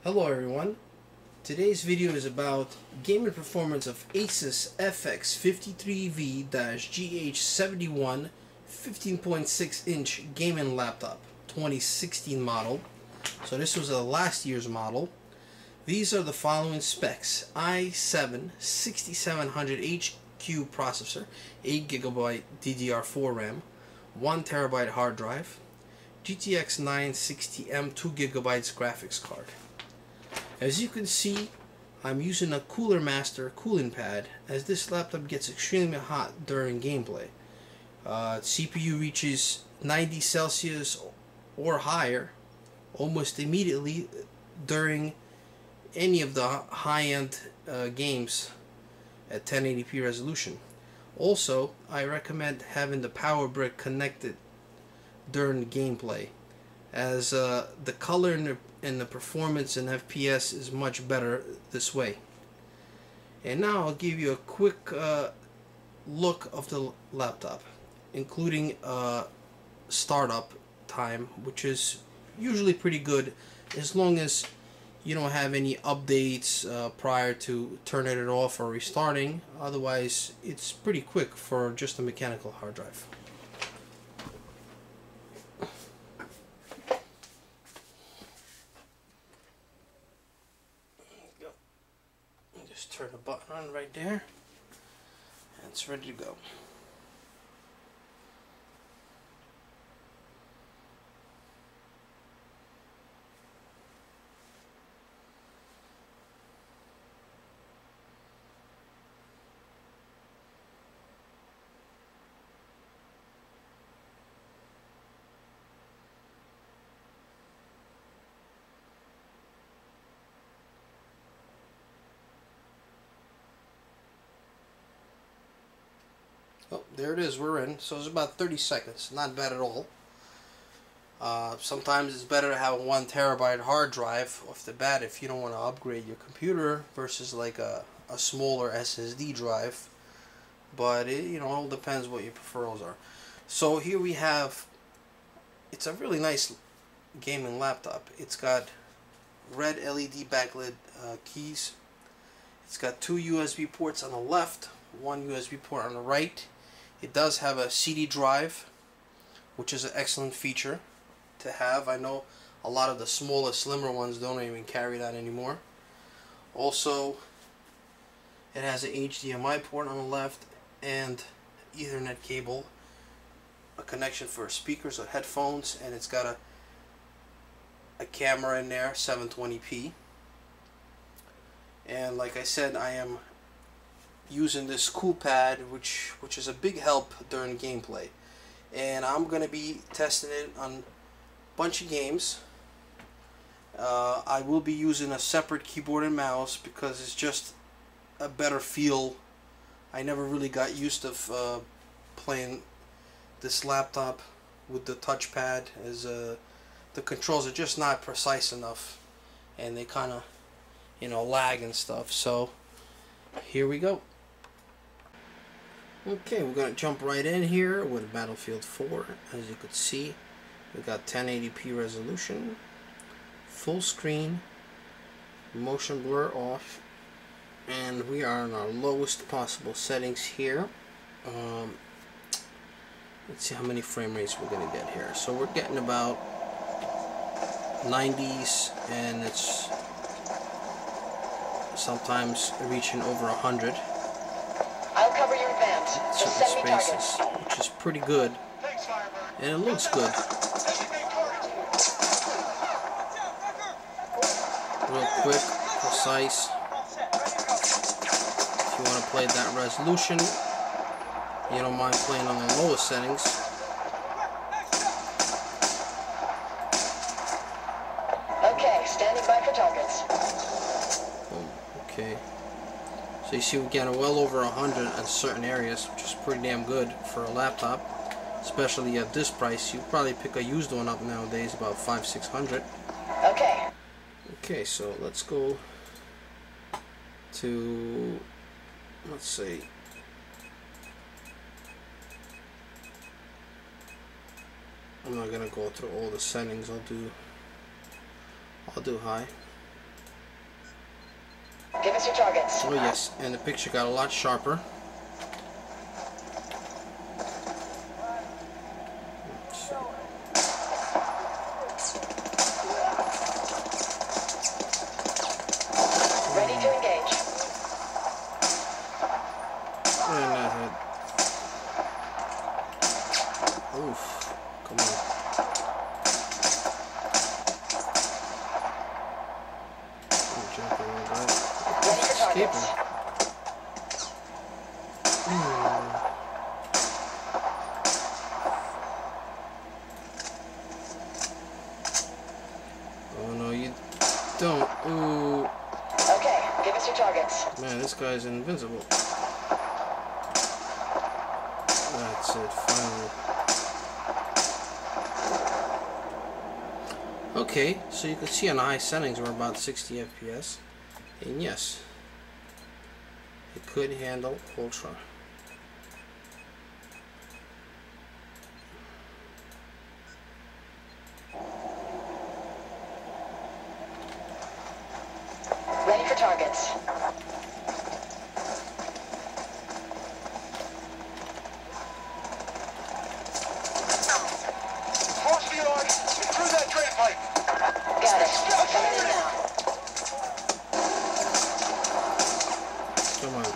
Hello everyone. Today's video is about gaming performance of Asus Fx53Vw-Gh71 15.6-inch gaming laptop, 2016 model. So this was a last year's model. These are the following specs: i7 6700HQ processor, 8GB DDR4 RAM, 1TB hard drive, GTX 960M 2GB graphics card. As you can see, I'm using a Cooler Master cooling pad as this laptop gets extremely hot during gameplay. CPU reaches 90 Celsius or higher almost immediately during any of the high-end games at 1080p resolution. Also, I recommend having the power brick connected during gameplay, as the color and the performance and FPS is much better this way. And now I'll give you a quick look of the laptop, including startup time, which is usually pretty good as long as you don't have any updates prior to turning it off or restarting. Otherwise, it's pretty quick for just a mechanical hard drive. Just turn the button on right there, and it's ready to go. Oh, there it is, we're in. So it's about 30 seconds, not bad at all. Sometimes it's better to have a 1TB hard drive off the bat if you don't want to upgrade your computer versus like a smaller SSD drive. But it all depends what your preferrals are. So here we have, it's a really nice gaming laptop. It's got red LED backlit keys. It's got two USB ports on the left, one USB port on the right. It does have a CD drive, which is an excellent feature to have. I know a lot of the smaller, slimmer ones don't even carry that anymore. Also, it has an HDMI port on the left and Ethernet cable, a connection for speakers or headphones, and it's got a camera in there, 720p. And like I said, I am using this cool pad, which is a big help during gameplay, and I'm gonna be testing it on a bunch of games. I will be using a separate keyboard and mouse because it's just a better feel. I never really got used to playing this laptop with the touchpad, as the controls are just not precise enough and they kind of lag and stuff. So here we go. Okay, we're going to jump right in here with Battlefield 4. As you could see, we got 1080p resolution, full screen, motion blur off, and we are in our lowest possible settings here. Let's see how many frame rates we're going to get here. So we're getting about 90s, and it's sometimes reaching over 100. I'll cover your advance. Just send me spaces, which is pretty good, and it looks good. Real quick, precise. If you want to play that resolution, you don't mind playing on the lowest settings. Okay, standing by for targets. Okay. So you see we're getting well over 100 in certain areas, which is pretty damn good for a laptop, especially at this price. You probably pick a used one up nowadays about $500-600. Okay. Okay, so let's go to, let's see, I'm not gonna go through all the settings. I'll do high. Give us your targets. Oh yes, and the picture got a lot sharper. Ready to engage. And that hit. Oof. Come on. I'm jumping on that. Ready for targets. Escaping. Oh no, you don't. Ooh. Okay, give us your targets. Man, this guy's invincible. That's it, finally. Okay, so you can see on the high settings we're about 60 FPS. And yes, it could handle Ultra. Ready for targets. Force the arc and through that drain pipe. Got it. Coming in now. Come on.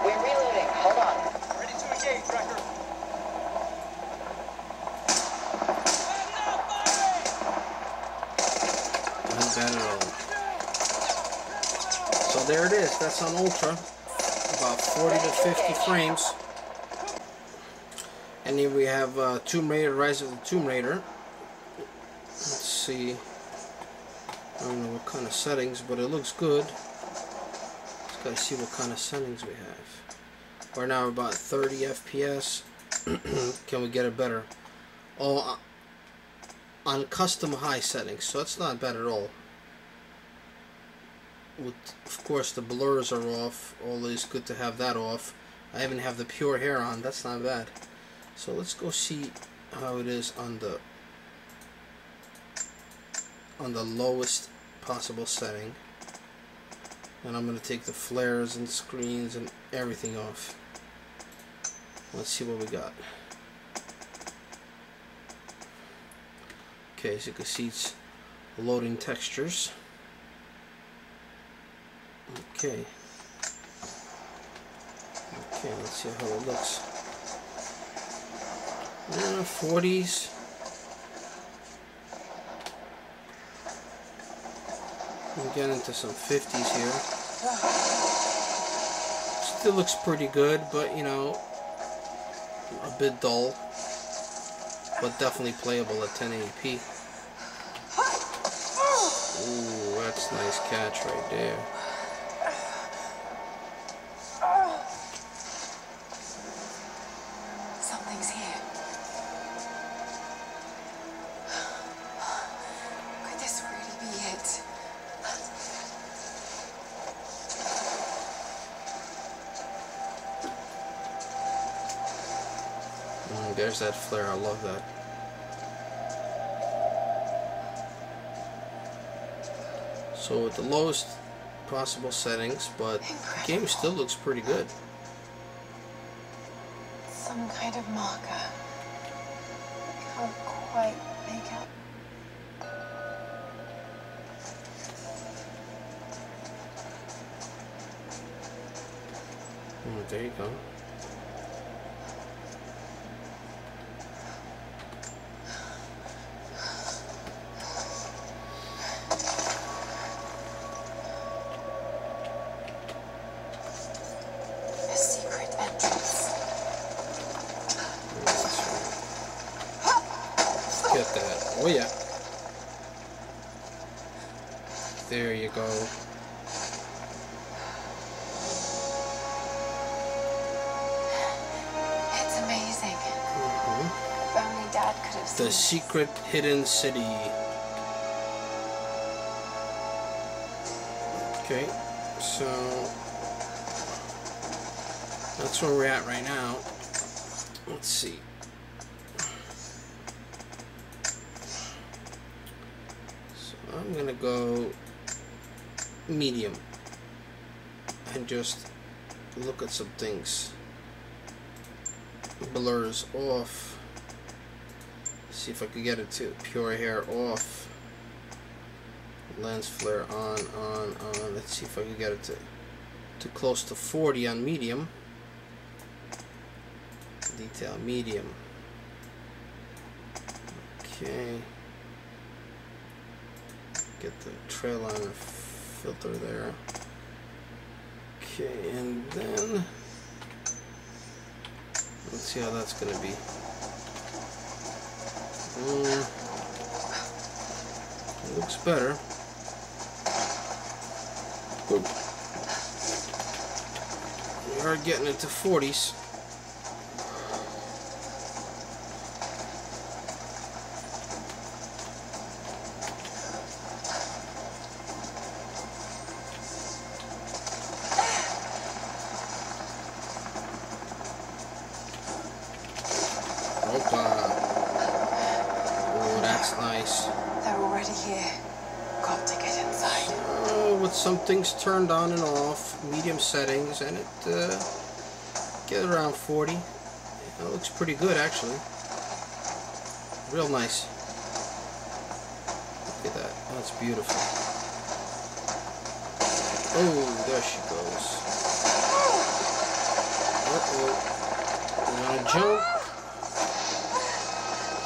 We're reloading. Hold on. Ready to engage, Wrecker. Not bad at all. So there it is. That's on Ultra. About 40 to 50 frames. And then we have Tomb Raider, Rise of the Tomb Raider. Let's see. I don't know what kind of settings, but it looks good. Just gotta see what kind of settings we have. We're now about 30 FPS. Can we get it better? Oh, on custom high settings, so it's not bad at all. With, of course, the blurs are off. Always good to have that off. I even have the pure hair on. That's not bad. So let's go see how it is on the lowest possible setting. And I'm going to take the flares and screens and everything off. Let's see what we got. Okay, as you can see, it's loading textures. Okay. Okay, let's see how it looks. 40s. We get into some 50s here. Still looks pretty good, but you know, a bit dull. But definitely playable at 1080p. Ooh, that's a nice catch right there. Something's here. Could this really be it? There's that flare. I love that. So with the lowest possible settings, but the game still looks pretty good. Some kind of marker. Can't quite make out. There you go. A secret entrance. Get that. Oh yeah. There you go. It's amazing. If only Dad could have seen The secret hidden city. Okay, so that's where we're at right now. Let's see. I'm gonna go medium and just look at some things. Blurs off. See if I could get it to pure hair off. Lens flare on. Let's see if I can get it to close to 40 on medium. Detail medium. Okay. Get the trail liner filter there. Okay, and then let's see how that's gonna be. It looks better. Oop. We are getting into 40s. Oh, that's nice. They're already here. Got to get inside. With some things turned on and off, medium settings, and it get around 40. It looks pretty good actually. Real nice. Look at that. That's beautiful. Oh, there she goes. Uh-oh. You wanna jump?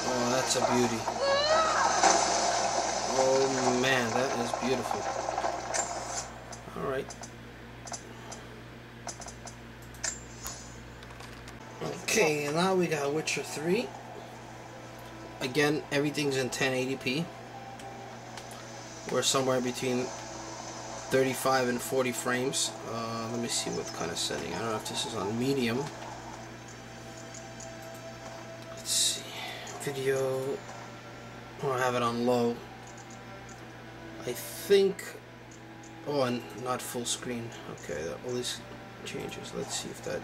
Oh, that's a beauty. Oh man, that is beautiful. Alright. Okay, and now we got Witcher 3. Again, everything's in 1080p. We're somewhere between 35 and 40 frames. Let me see what kind of setting. I don't know if this is on medium. Let's see. Video. I'll have it on low. I think. Oh, and not full screen. Okay, all these changes. Let's see if that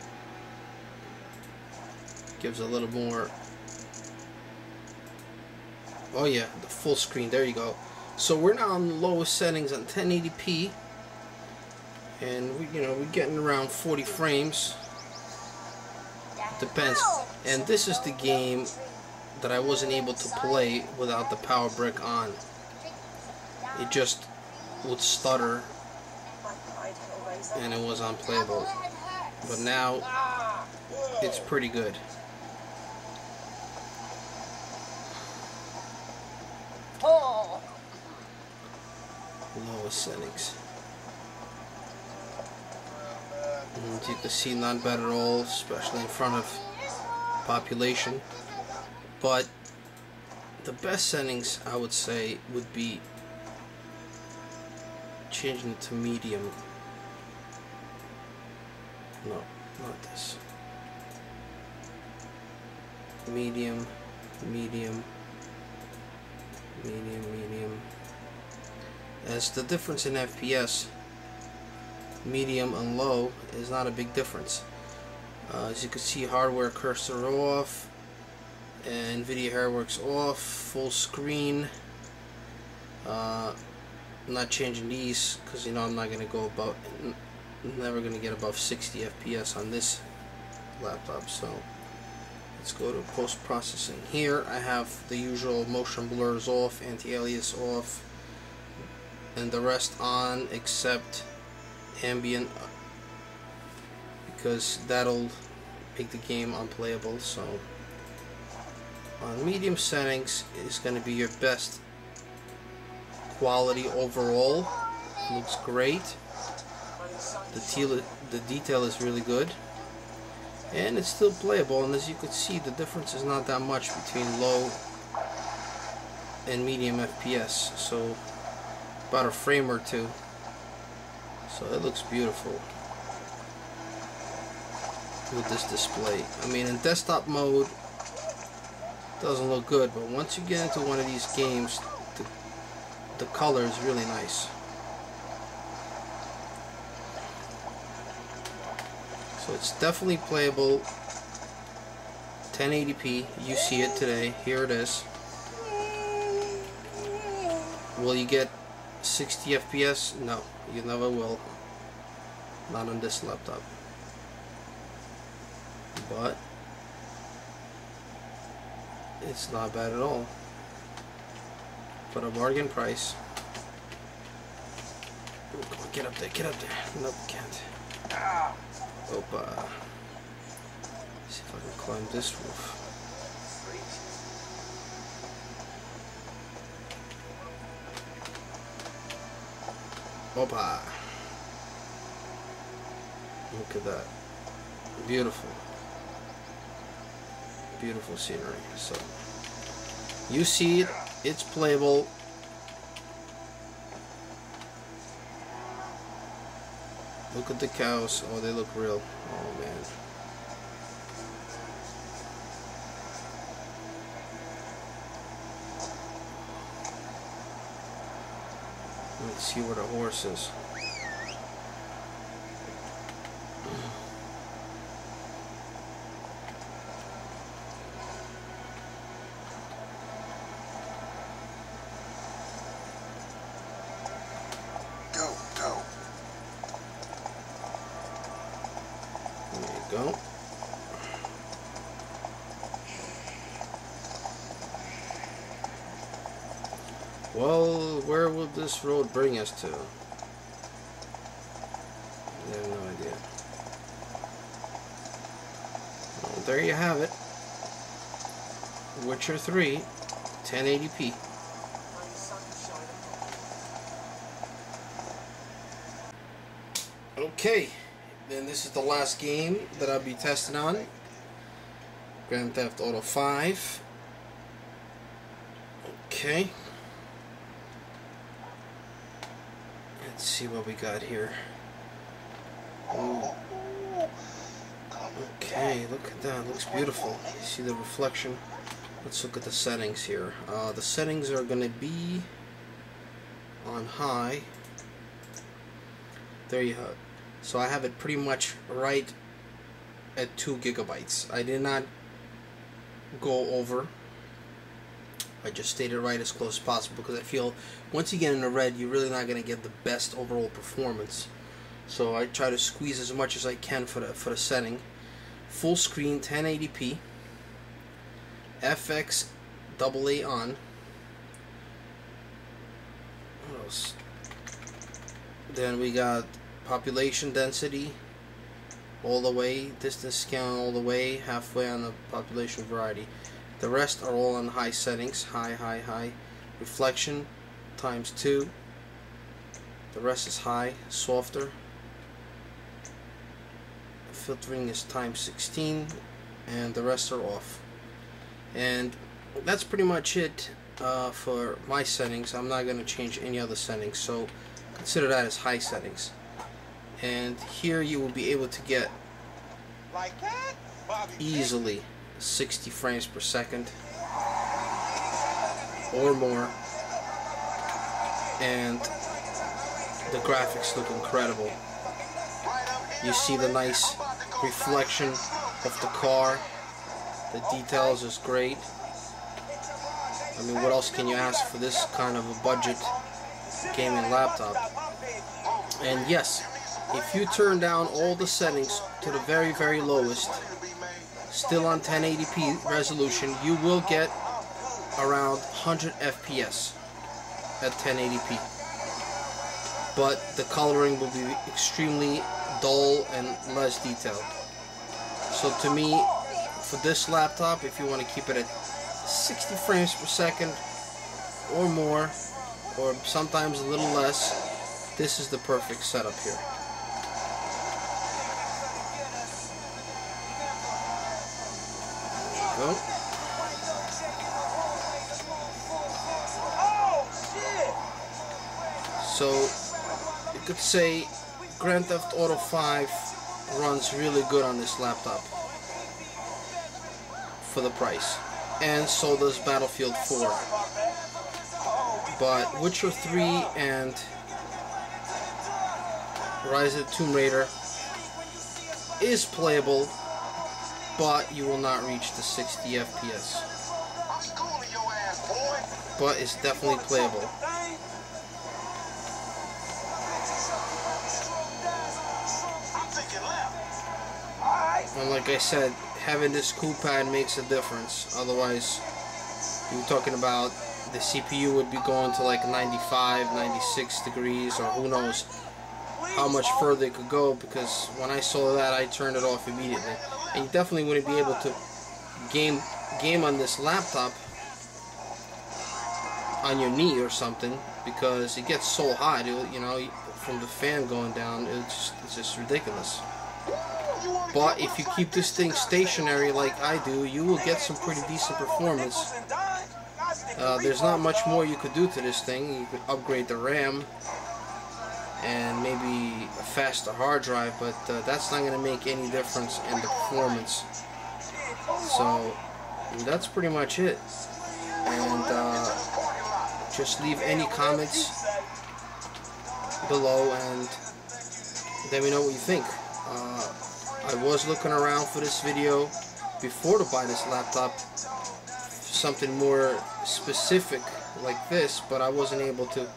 gives a little more. Oh yeah, the full screen. There you go. So we're now on the lowest settings on 1080p, and we're getting around 40 frames. Depends. And this is the game that I wasn't able to play without the power brick on. It just would stutter and it was unplayable. But now it's pretty good. Lowest settings. And you can see not bad at all, especially in front of population. But the best settings I would say would be changing it to medium. No, not this. Medium, medium, medium, medium. As the difference in FPS, medium and low is not a big difference. As you can see, hardware cursor off, and NVIDIA Hairworks off, full screen. I'm not changing these because I'm not going to go about, never going to get above 60 FPS on this laptop. So let's go to post-processing. Here I have the usual motion blurs off, anti-alias off, and the rest on except ambient, because that'll make the game unplayable. So on medium settings is going to be your best quality overall. Looks great. The detail is really good, and it's still playable. And as you can see, the difference is not that much between low and medium FPS. So about a frame or two. So it looks beautiful with this display. I mean, in desktop mode it doesn't look good, but once you get into one of these games, the color is really nice. So it's definitely playable. 1080p. You see it today. Here it is. Will you get 60 FPS? No, you never will. Not on this laptop. But it's not bad at all for the bargain price. Oh, come on, get up there, get up there. Nope, can't. Opa. See if I can climb this roof. Opa. Look at that. Beautiful. Beautiful scenery. So you see it, it's playable. Look at the cows. Oh, they look real. Oh man. Let's see where the horse is. Go. Well, where will this road bring us to? I have no idea. Well, there you have it. Witcher 3, 1080p. Okay. Then this is the last game that I'll be testing on. Grand Theft Auto 5. Okay. Let's see what we got here. Ooh. Okay, look at that. Looks beautiful. You see the reflection? Let's look at the settings here. The settings are going to be on high. There you have it. So I have it pretty much right at 2 gigabytes. I did not go over. I just stayed it right as close as possible because I feel once you get in the red, you're really not going to get the best overall performance. So I try to squeeze as much as I can for the setting. Full screen 1080p. FXAA on. What else? Then we got population density all the way, distance count all the way, halfway on the population variety. The rest are all on high settings, high. Reflection ×2. The rest is high, softer. Filtering is ×16, and the rest are off. And that's pretty much it for my settings. I'm not going to change any other settings, so consider that as high settings. And here you will be able to get easily 60 frames per second or more, and the graphics look incredible. You see the nice reflection of the car. The details is great. I mean, what else can you ask for this kind of a budget gaming laptop? And yes, if you turn down all the settings to the very lowest, still on 1080p resolution, you will get around 100 FPS at 1080p. But the coloring will be extremely dull and less detailed. So to me, for this laptop, if you want to keep it at 60 frames per second or more, or sometimes a little less, this is the perfect setup here. Go. So you could say Grand Theft Auto 5 runs really good on this laptop for the price, and so does Battlefield 4. But Witcher 3 and Rise of the Tomb Raider is playable, but you will not reach the 60 FPS. But it's definitely playable. And like I said, having this cool pad makes a difference. Otherwise, you're talking about the CPU would be going to like 95, 96 degrees, or who knows how much further it could go, because when I saw that, I turned it off immediately. And you definitely wouldn't be able to game on this laptop on your knee or something, because it gets so hot, you know, from the fan going down. It's just ridiculous. But if you keep this thing stationary like I do, you will get some pretty decent performance. There's not much more you could do to this thing. You could upgrade the RAM and maybe a faster hard drive, but that's not going to make any difference in the performance. So that's pretty much it. And just leave any comments below and let me know what you think. I was looking around for this video before to buy this laptop, something more specific like this, but I wasn't able to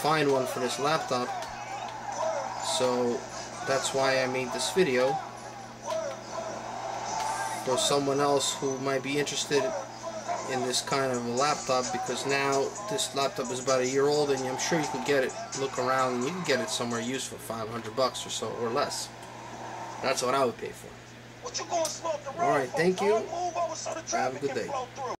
find one for this laptop. So that's why I made this video for someone else who might be interested in this kind of a laptop, because now this laptop is about a year old, and I'm sure you could get it, look around, and you can get it somewhere used for $500 or so, or less. That's what I would pay for. Alright, thank you. Have a good day.